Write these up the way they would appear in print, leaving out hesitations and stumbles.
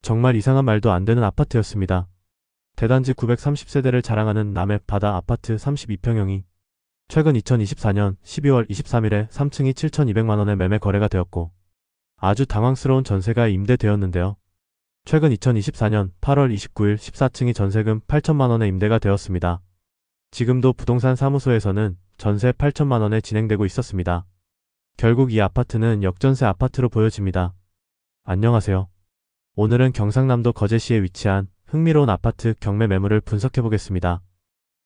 정말 이상한 말도 안 되는 아파트였습니다. 대단지 930세대를 자랑하는 남해 바다 아파트 32평형이 최근 2024년 12월 23일에 3층이 7,200만원에 매매 거래가 되었고 아주 당황스러운 전세가 임대되었는데요. 최근 2024년 8월 29일 14층이 전세금 8천만원에 임대가 되었습니다. 지금도 부동산 사무소에서는 전세 8천만원에 진행되고 있었습니다. 결국 이 아파트는 역전세 아파트로 보여집니다. 안녕하세요. 오늘은 경상남도 거제시에 위치한 흥미로운 아파트 경매 매물을 분석해보겠습니다.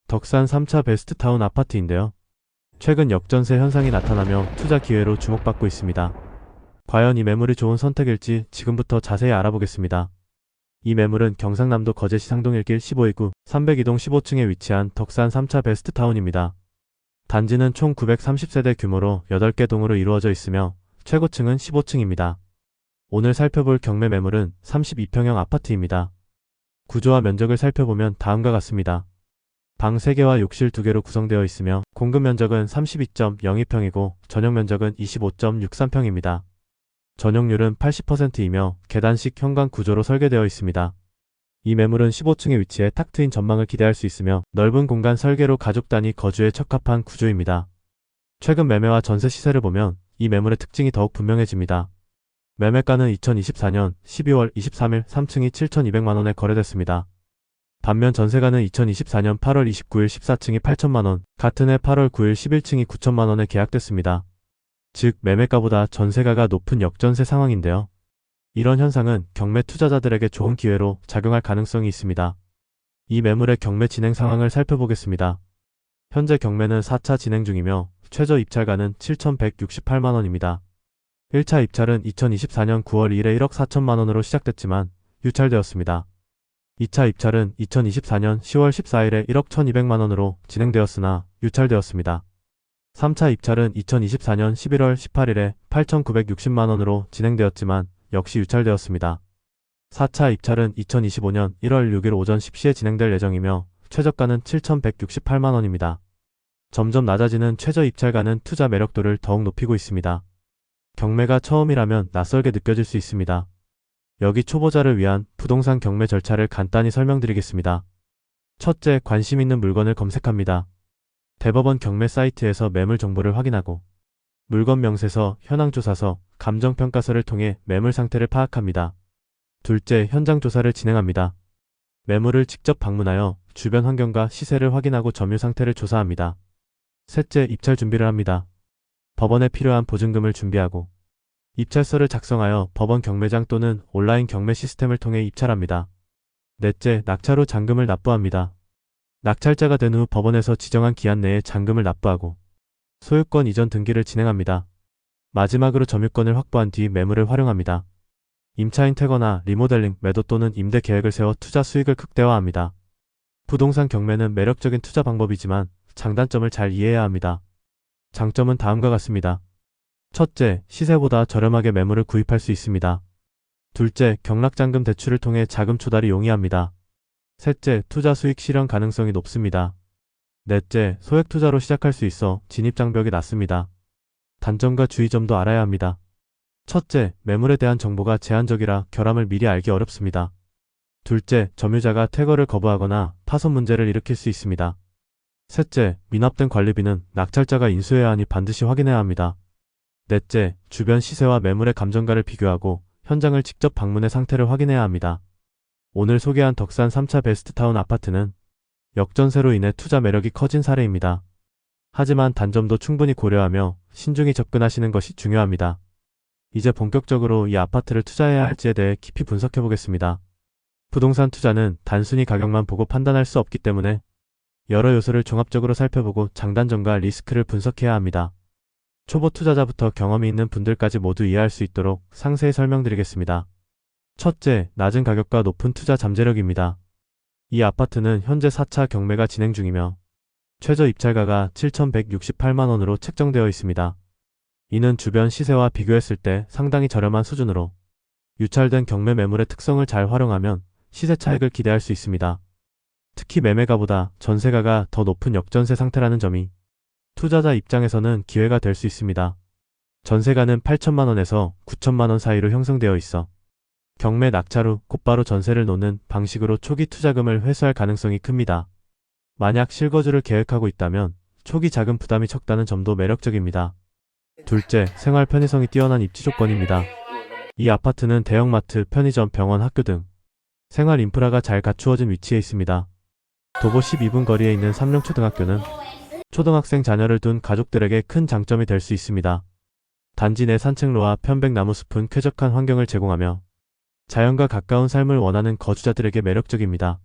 덕산 3차 베스트타운 아파트인데요. 최근 역전세 현상이 나타나며 투자 기회로 주목받고 있습니다. 과연 이 매물이 좋은 선택일지 지금부터 자세히 알아보겠습니다. 이 매물은 경상남도 거제시 상동일길 1529 302동 15층에 위치한 덕산 3차 베스트타운입니다. 단지는 총 930세대 규모로 8개 동으로 이루어져 있으며 최고층은 15층입니다. 오늘 살펴볼 경매 매물은 32평형 아파트입니다. 구조와 면적을 살펴보면 다음과 같습니다. 방 3개와 욕실 2개로 구성되어 있으며 공급 면적은 32.02평이고 전용 면적은 25.63평입니다. 전용률은 80%이며 계단식 현관 구조로 설계되어 있습니다. 이 매물은 15층에 위치해 탁 트인 전망을 기대할 수 있으며 넓은 공간 설계로 가족 단위 거주에 적합한 구조입니다. 최근 매매와 전세 시세를 보면 이 매물의 특징이 더욱 분명해집니다. 매매가는 2024년 12월 23일 3층이 7,200만원에 거래됐습니다. 반면 전세가는 2024년 8월 29일 14층이 8천만원, 같은 해 8월 9일 11층이 9천만원에 계약됐습니다. 즉 매매가보다 전세가가 높은 역전세 상황인데요. 이런 현상은 경매 투자자들에게 좋은 기회로 작용할 가능성이 있습니다. 이 매물의 경매 진행 상황을 살펴보겠습니다. 현재 경매는 4차 진행 중이며 최저 입찰가는 7,168만원입니다. 1차 입찰은 2024년 9월 2일에 1억 4천만원으로 시작됐지만 유찰되었습니다. 2차 입찰은 2024년 10월 14일에 1억 1,200만원으로 진행되었으나 유찰되었습니다. 3차 입찰은 2024년 11월 18일에 8,960만원으로 진행되었지만 역시 유찰되었습니다. 4차 입찰은 2025년 1월 6일 오전 10시에 진행될 예정이며 최저가는 7,168만원입니다. 점점 낮아지는 최저 입찰가는 투자 매력도를 더욱 높이고 있습니다. 경매가 처음이라면 낯설게 느껴질 수 있습니다. 여기 초보자를 위한 부동산 경매 절차를 간단히 설명드리겠습니다. 첫째, 관심 있는 물건을 검색합니다. 대법원 경매 사이트에서 매물 정보를 확인하고 물건 명세서, 현황조사서, 감정평가서를 통해 매물 상태를 파악합니다. 둘째, 현장 조사를 진행합니다. 매물을 직접 방문하여 주변 환경과 시세를 확인하고 점유 상태를 조사합니다. 셋째, 입찰 준비를 합니다. 법원에 필요한 보증금을 준비하고 입찰서를 작성하여 법원 경매장 또는 온라인 경매 시스템을 통해 입찰합니다. 넷째, 낙찰 후 잔금을 납부합니다. 낙찰자가 된 후 법원에서 지정한 기한 내에 잔금을 납부하고 소유권 이전 등기를 진행합니다. 마지막으로 점유권을 확보한 뒤 매물을 활용합니다. 임차인 퇴거나 리모델링, 매도 또는 임대 계획을 세워 투자 수익을 극대화합니다. 부동산 경매는 매력적인 투자 방법이지만 장단점을 잘 이해해야 합니다. 장점은 다음과 같습니다. 첫째, 시세보다 저렴하게 매물을 구입할 수 있습니다. 둘째, 경락잔금 대출을 통해 자금 조달이 용이합니다. 셋째, 투자 수익 실현 가능성이 높습니다. 넷째, 소액 투자로 시작할 수 있어 진입장벽이 낮습니다. 단점과 주의점도 알아야 합니다. 첫째, 매물에 대한 정보가 제한적이라 결함을 미리 알기 어렵습니다. 둘째, 점유자가 퇴거를 거부하거나 파손 문제를 일으킬 수 있습니다. 셋째, 미납된 관리비는 낙찰자가 인수해야 하니 반드시 확인해야 합니다. 넷째, 주변 시세와 매물의 감정가를 비교하고 현장을 직접 방문해 상태를 확인해야 합니다. 오늘 소개한 덕산 3차 베스트타운 아파트는 역전세로 인해 투자 매력이 커진 사례입니다. 하지만 단점도 충분히 고려하며 신중히 접근하시는 것이 중요합니다. 이제 본격적으로 이 아파트를 투자해야 할지에 대해 깊이 분석해 보겠습니다. 부동산 투자는 단순히 가격만 보고 판단할 수 없기 때문에 여러 요소를 종합적으로 살펴보고 장단점과 리스크를 분석해야 합니다. 초보 투자자부터 경험이 있는 분들까지 모두 이해할 수 있도록 상세히 설명드리겠습니다. 첫째, 낮은 가격과 높은 투자 잠재력입니다. 이 아파트는 현재 4차 경매가 진행 중이며 최저 입찰가가 7,168만원으로 책정되어 있습니다. 이는 주변 시세와 비교했을 때 상당히 저렴한 수준으로 유찰된 경매 매물의 특성을 잘 활용하면 시세 차익을 기대할 수 있습니다. 특히 매매가보다 전세가가 더 높은 역전세 상태라는 점이 투자자 입장에서는 기회가 될 수 있습니다. 전세가는 8천만원에서 9천만원 사이로 형성되어 있어 경매 낙찰 후 곧바로 전세를 놓는 방식으로 초기 투자금을 회수할 가능성이 큽니다. 만약 실거주를 계획하고 있다면 초기 자금 부담이 적다는 점도 매력적입니다. 둘째, 생활 편의성이 뛰어난 입지 조건입니다. 이 아파트는 대형마트, 편의점, 병원, 학교 등 생활 인프라가 잘 갖추어진 위치에 있습니다. 도보 12분 거리에 있는 삼룡초등학교는 초등학생 자녀를 둔 가족들에게 큰 장점이 될 수 있습니다. 단지 내 산책로와 편백나무 숲은 쾌적한 환경을 제공하며 자연과 가까운 삶을 원하는 거주자들에게 매력적입니다.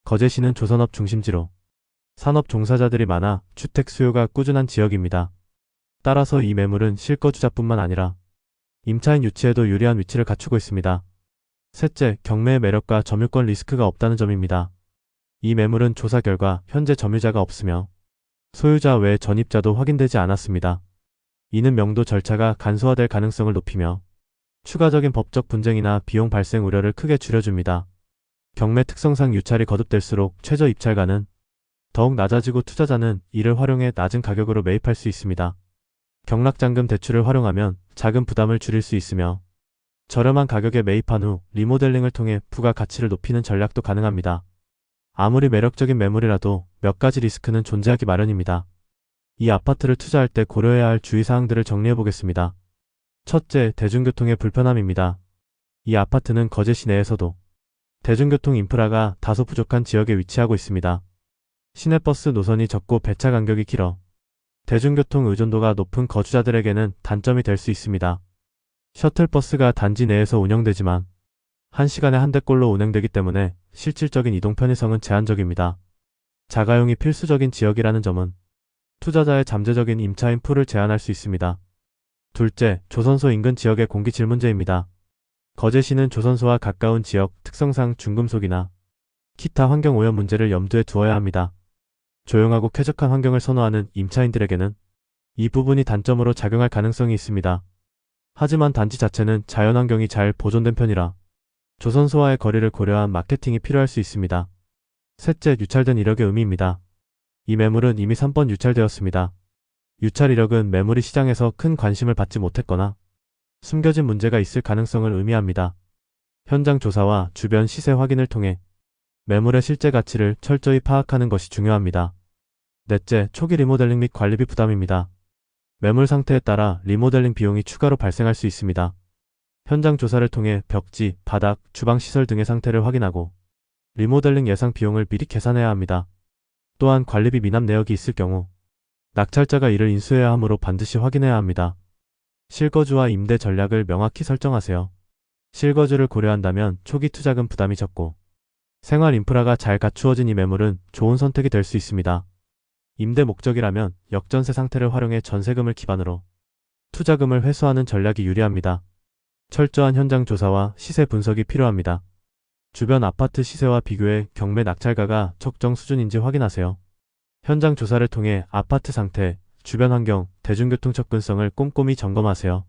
거제시는 조선업 중심지로 산업 종사자들이 많아 주택 수요가 꾸준한 지역입니다. 따라서 이 매물은 실거주자뿐만 아니라 임차인 유치에도 유리한 위치를 갖추고 있습니다. 셋째, 경매의 매력과 점유권 리스크가 없다는 점입니다. 이 매물은 조사 결과 현재 점유자가 없으며 소유자 외 전입자도 확인되지 않았습니다. 이는 명도 절차가 간소화될 가능성을 높이며 추가적인 법적 분쟁이나 비용 발생 우려를 크게 줄여줍니다. 경매 특성상 유찰이 거듭될수록 최저 입찰가는 더욱 낮아지고 투자자는 이를 활용해 낮은 가격으로 매입할 수 있습니다. 경락잔금 대출을 활용하면 자금 부담을 줄일 수 있으며 저렴한 가격에 매입한 후 리모델링을 통해 부가가치를 높이는 전략도 가능합니다. 아무리 매력적인 매물이라도 몇 가지 리스크는 존재하기 마련입니다. 이 아파트를 투자할 때 고려해야 할 주의사항들을 정리해 보겠습니다. 첫째, 대중교통의 불편함입니다. 이 아파트는 거제 시내에서도 대중교통 인프라가 다소 부족한 지역에 위치하고 있습니다. 시내버스 노선이 적고 배차 간격이 길어 대중교통 의존도가 높은 거주자들에게는 단점이 될 수 있습니다. 셔틀버스가 단지 내에서 운영되지만 1시간에 한 대꼴로 운행되기 때문에 실질적인 이동 편의성은 제한적입니다. 자가용이 필수적인 지역이라는 점은 투자자의 잠재적인 임차인 풀을 제한할 수 있습니다. 둘째, 조선소 인근 지역의 공기질 문제입니다. 거제시는 조선소와 가까운 지역 특성상 중금속이나 기타 환경오염 문제를 염두에 두어야 합니다. 조용하고 쾌적한 환경을 선호하는 임차인들에게는 이 부분이 단점으로 작용할 가능성이 있습니다. 하지만 단지 자체는 자연환경이 잘 보존된 편이라 조선소와의 거리를 고려한 마케팅이 필요할 수 있습니다. 셋째, 유찰된 이력의 의미입니다. 이 매물은 이미 3번 유찰되었습니다. 유찰 이력은 매물이 시장에서 큰 관심을 받지 못했거나 숨겨진 문제가 있을 가능성을 의미합니다. 현장 조사와 주변 시세 확인을 통해 매물의 실제 가치를 철저히 파악하는 것이 중요합니다. 넷째, 초기 리모델링 및 관리비 부담입니다. 매물 상태에 따라 리모델링 비용이 추가로 발생할 수 있습니다. 현장 조사를 통해 벽지, 바닥, 주방 시설 등의 상태를 확인하고 리모델링 예상 비용을 미리 계산해야 합니다. 또한 관리비 미납 내역이 있을 경우 낙찰자가 이를 인수해야 하므로 반드시 확인해야 합니다. 실거주와 임대 전략을 명확히 설정하세요. 실거주를 고려한다면 초기 투자금 부담이 적고 생활 인프라가 잘 갖추어진 이 매물은 좋은 선택이 될 수 있습니다. 임대 목적이라면 역전세 상태를 활용해 전세금을 기반으로 투자금을 회수하는 전략이 유리합니다. 철저한 현장 조사와 시세 분석이 필요합니다. 주변 아파트 시세와 비교해 경매 낙찰가가 적정 수준인지 확인하세요. 현장 조사를 통해 아파트 상태, 주변 환경, 대중교통 접근성을 꼼꼼히 점검하세요.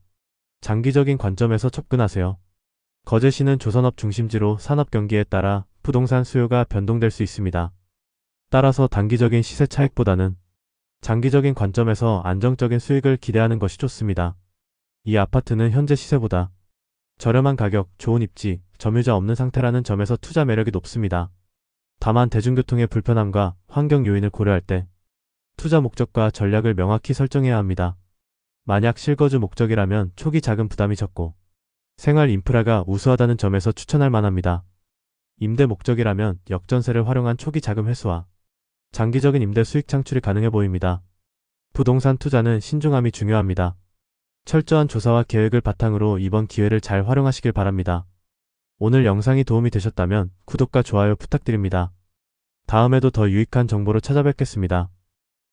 장기적인 관점에서 접근하세요. 거제시는 조선업 중심지로 산업 경기에 따라 부동산 수요가 변동될 수 있습니다. 따라서 단기적인 시세 차익보다는 장기적인 관점에서 안정적인 수익을 기대하는 것이 좋습니다. 이 아파트는 현재 시세보다 저렴한 가격, 좋은 입지, 점유자 없는 상태라는 점에서 투자 매력이 높습니다. 다만 대중교통의 불편함과 환경 요인을 고려할 때 투자 목적과 전략을 명확히 설정해야 합니다. 만약 실거주 목적이라면 초기 자금 부담이 적고 생활 인프라가 우수하다는 점에서 추천할 만합니다. 임대 목적이라면 역전세를 활용한 초기 자금 회수와 장기적인 임대 수익 창출이 가능해 보입니다. 부동산 투자는 신중함이 중요합니다. 철저한 조사와 계획을 바탕으로 이번 기회를 잘 활용하시길 바랍니다. 오늘 영상이 도움이 되셨다면 구독과 좋아요 부탁드립니다. 다음에도 더 유익한 정보로 찾아뵙겠습니다.